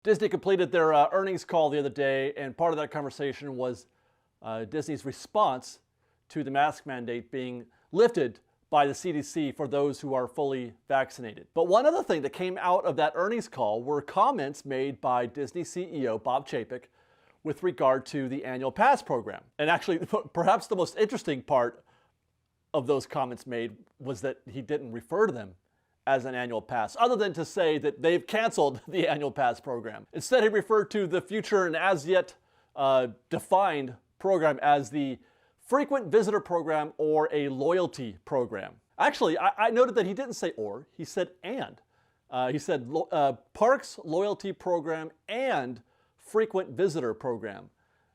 Disney completed their earnings call the other day, and part of that conversation was Disney's response to the mask mandate being lifted by the CDC for those who are fully vaccinated. But one other thing that came out of that earnings call were comments made by Disney CEO Bob Chapek with regard to the annual pass program. And actually, perhaps the most interesting part of those comments made was that he didn't refer to them as an annual pass, other than to say that they've canceled the annual pass program. Instead, he referred to the future and as yet defined program as the frequent visitor program or a loyalty program. Actually, I noted that he didn't say or, he said and. He said parks loyalty program and frequent visitor program.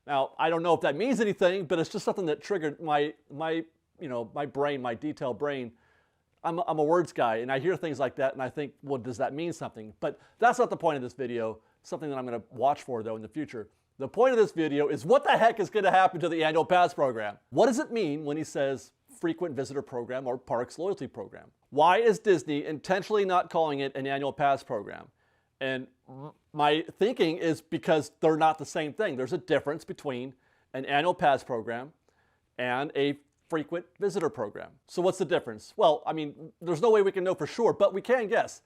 Now, I don't know if that means anything, but it's just something that triggered my brain, my detailed brain. I'm a words guy, and I hear things like that, and I think, well, does that mean something? But that's not the point of this video. Something that I'm going to watch for, though, in the future. The point of this video is what the heck is going to happen to the annual pass program? What does it mean when he says frequent visitor program or parks loyalty program? Why is Disney intentionally not calling it an annual pass program? And my thinking is because they're not the same thing. There's a difference between an annual pass program and a frequent visitor program. So what's the difference? Well, I mean, there's no way we can know for sure, but we can guess.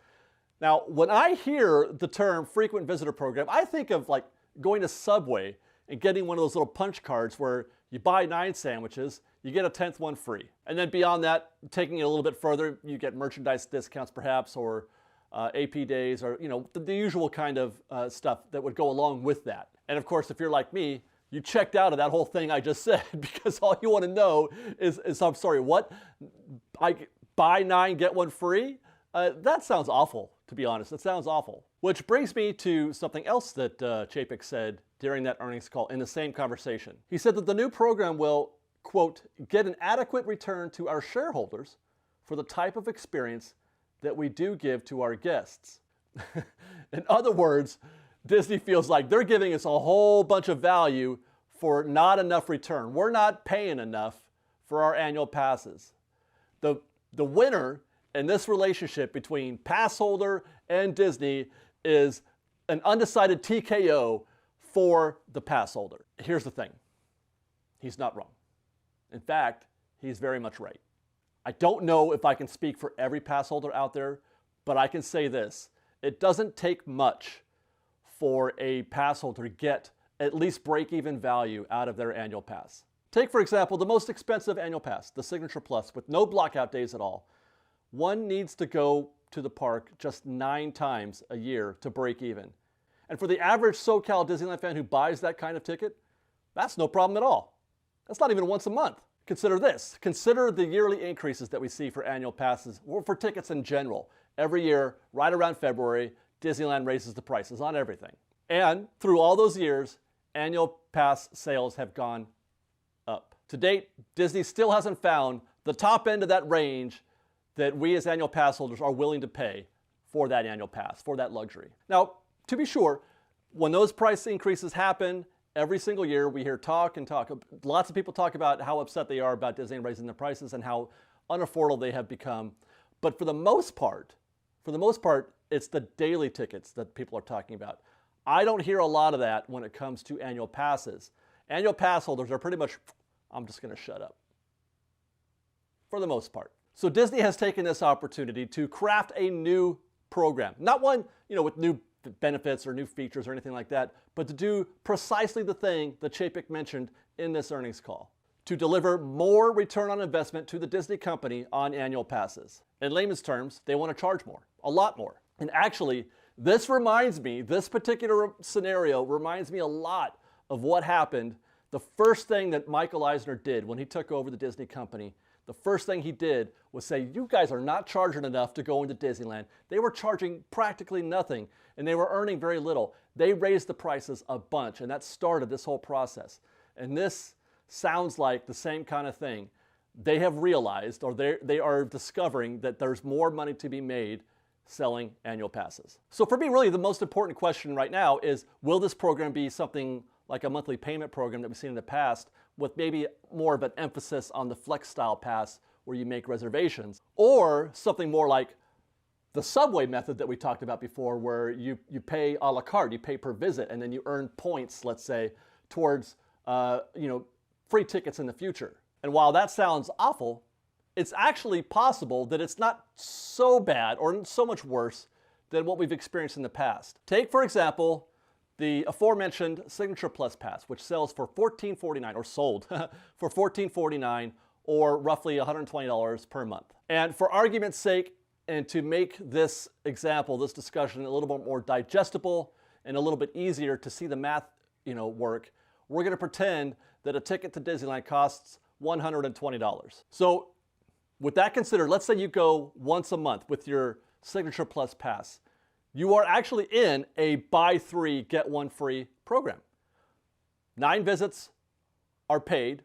Now, when I hear the term frequent visitor program, I think of like going to Subway and getting one of those little punch cards where you buy 9 sandwiches, you get a 10th one free. And then beyond that, taking it a little bit further, you get merchandise discounts perhaps, or AP days, or the usual kind of stuff that would go along with that. And of course, if you're like me, you checked out of that whole thing I just said because all you want to know is I'm sorry, what? I buy 9, get 1 free? That sounds awful, to be honest. That sounds awful. Which brings me to something else that Chapek said during that earnings call in the same conversation. He said that the new program will, quote, get an adequate return to our shareholders for the type of experience that we do give to our guests. In other words, Disney feels like they're giving us a whole bunch of value for not enough return. We're not paying enough for our annual passes. The winner in this relationship between pass holder and Disney is an undecided TKO for the pass holder. Here's the thing. He's not wrong. In fact, he's very much right. I don't know if I can speak for every pass holder out there, but I can say this. It doesn't take much for a pass holder to get at least break-even value out of their annual pass. Take, for example, the most expensive annual pass, the Signature Plus, with no blockout days at all. One needs to go to the park just 9 times a year to break even. And for the average SoCal Disneyland fan who buys that kind of ticket, that's no problem at all. That's not even once a month. Consider this. Consider the yearly increases that we see for annual passes, or for tickets in general. Every year, right around February, Disneyland raises the prices on everything. And through all those years, annual pass sales have gone up. To date, Disney still hasn't found the top end of that range that we as annual pass holders are willing to pay for that annual pass, for that luxury. Now, to be sure, when those price increases happen, every single year we hear talk and talk. Lots of people talk about how upset they are about Disney raising the prices and how unaffordable they have become. But for the most part, it's the daily tickets that people are talking about. I don't hear a lot of that when it comes to annual passes. Annual pass holders are pretty much, I'm just going to shut up. For the most part. So Disney has taken this opportunity to craft a new program. Not one, with new benefits or new features or anything like that, but to do precisely the thing that Chapek mentioned in this earnings call. To deliver more return on investment to the Disney company on annual passes. In layman's terms, they want to charge more, a lot more. And actually, this particular scenario reminds me a lot of what happened the first thing that Michael Eisner did when he took over the Disney company. The first thing he did was say, you guys are not charging enough to go into Disneyland. They were charging practically nothing, and they were earning very little. They raised the prices a bunch, and that started this whole process. And this sounds like the same kind of thing. They have realized, or they are discovering, that there's more money to be made selling annual passes. So for me, really, the most important question right now is, will this program be something like a monthly payment program that we've seen in the past, with maybe more of an emphasis on the flex style pass where you make reservations, or something more like the subway method that we talked about before, where you pay a la carte, you pay per visit, and then you earn points, let's say, towards free tickets in the future. And while that sounds awful, it's actually possible that it's not so bad or so much worse than what we've experienced in the past. Take, for example, the aforementioned Signature Plus Pass, which sells for $14.49, or sold for $14.49, or roughly $120 per month. And for argument's sake, and to make this example, this discussion a little bit more digestible and a little bit easier to see the math, work, we're going to pretend that a ticket to Disneyland costs $120. So with that considered, let's say you go once a month with your Signature Plus Pass. You are actually in a buy 3, get 1 free program. 9 visits are paid,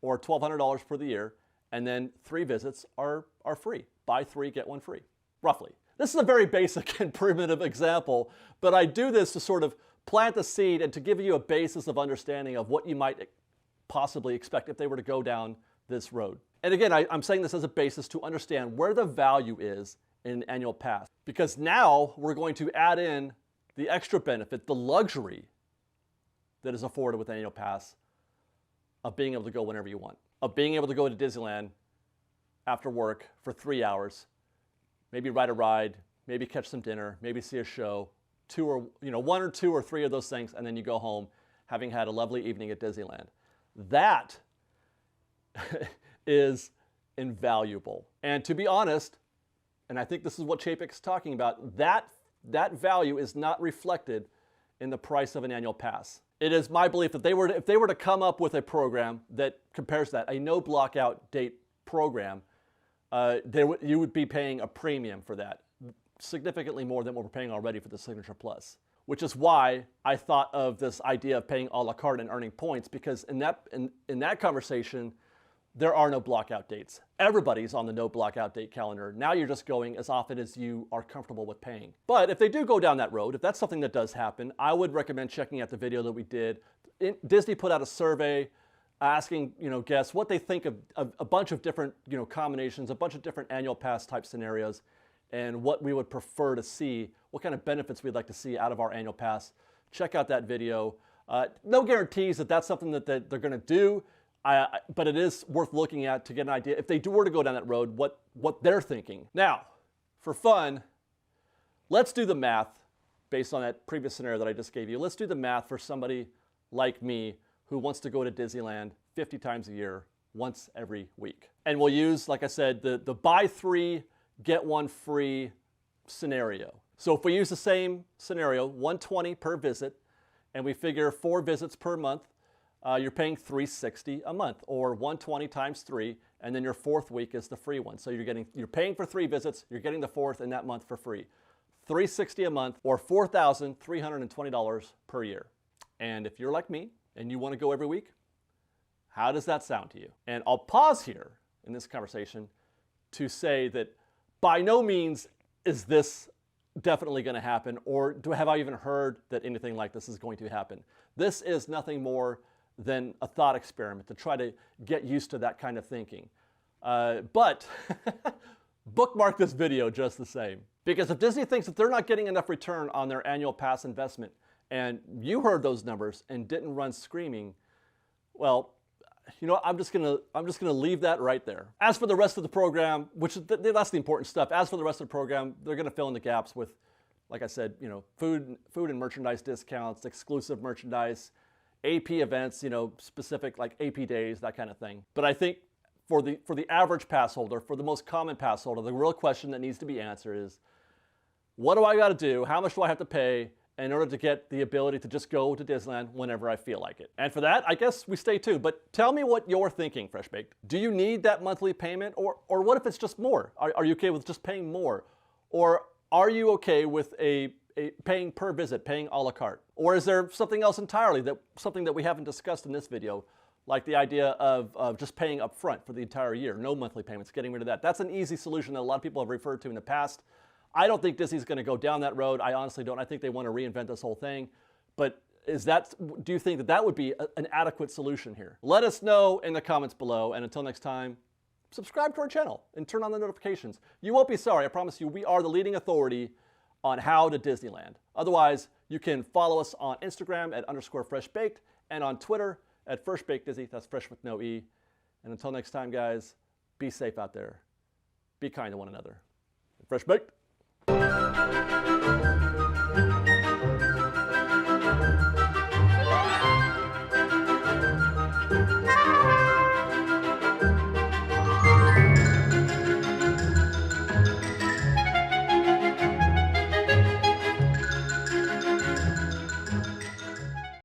or $1,200 for the year, and then 3 visits are free. Buy 3, get 1 free, roughly. This is a very basic and primitive example, but I do this to sort of plant the seed and to give you a basis of understanding of what you might possibly expect if they were to go down this road. And again, I'm saying this as a basis to understand where the value is in an annual pass, because now we're going to add in the extra benefit, the luxury that is afforded with an annual pass of being able to go whenever you want, of being able to go to Disneyland after work for 3 hours, maybe ride a ride, maybe catch some dinner, maybe see a show, 1 or 2 or 3 of those things, and then you go home having had a lovely evening at Disneyland. That is invaluable. And to be honest, and I think this is what Chapek is talking about, that value is not reflected in the price of an annual pass. It is my belief that if they were to come up with a program that compares that, a no blockout date program, you would be paying a premium for that, significantly more than what we're paying already for the Signature Plus. Which is why I thought of this idea of paying a la carte and earning points, because in that conversation, there are no blockout dates. Everybody's on the no blockout date calendar. Now you're just going as often as you are comfortable with paying. But if they do go down that road, if that's something that does happen, I would recommend checking out the video that we did. Disney put out a survey asking guests what they think of a bunch of different combinations, a bunch of different annual pass type scenarios, and what we would prefer to see, what kind of benefits we'd like to see out of our annual pass. Check out that video. No guarantees that that's something that they're going to do, but it is worth looking at to get an idea, if they were to go down that road, what they're thinking. Now, for fun, let's do the math based on that previous scenario that I just gave you. Let's do the math for somebody like me who wants to go to Disneyland 50 times a year, once every week. And we'll use, like I said, the buy 3, get 1 free scenario. So if we use the same scenario, $120 per visit, and we figure 4 visits per month, you're paying $360 a month, or $120 times 3, and then your 4th week is the free one. So you're paying for 3 visits, you're getting the 4th in that month for free. $360 a month, or $4,320 per year. And if you're like me and you want to go every week, how does that sound to you? And I'll pause here in this conversation to say that by no means is this definitely going to happen, or have I even heard that anything like this is going to happen. This is nothing more than a thought experiment to try to get used to that kind of thinking. But bookmark this video just the same. Because if Disney thinks that they're not getting enough return on their annual pass investment, and you heard those numbers and didn't run screaming, well, I'm just gonna leave that right there. As for the rest of the program, which that's the important stuff. As for the rest of the program, they're gonna fill in the gaps with, like I said, food and merchandise discounts, exclusive merchandise, AP events, specific like AP days, that kind of thing. But I think for the average pass holder, for the most common pass holder, the real question that needs to be answered is, what do I got to do? How much do I have to pay in order to get the ability to just go to Disneyland whenever I feel like it? And for that, I guess we stay tuned. But tell me what you're thinking, FreshBaked. Do you need that monthly payment? Or what if it's just more? Are you okay with just paying more? Or are you okay with a paying per visit, paying a la carte? Or is there something else entirely, something that we haven't discussed in this video, like the idea of just paying up front for the entire year, no monthly payments, getting rid of that? That's an easy solution that a lot of people have referred to in the past. I don't think Disney's going to go down that road. I honestly don't. I think they want to reinvent this whole thing. But do you think that would be an adequate solution here? Let us know in the comments below. And until next time, subscribe to our channel and turn on the notifications. You won't be sorry. I promise you, we are the leading authority on how to Disneyland. Otherwise, you can follow us on Instagram at _FreshBaked and on Twitter at FreshBakedDisney. That's fresh with no E. And until next time, guys, be safe out there. Be kind to one another. Fresh Baked.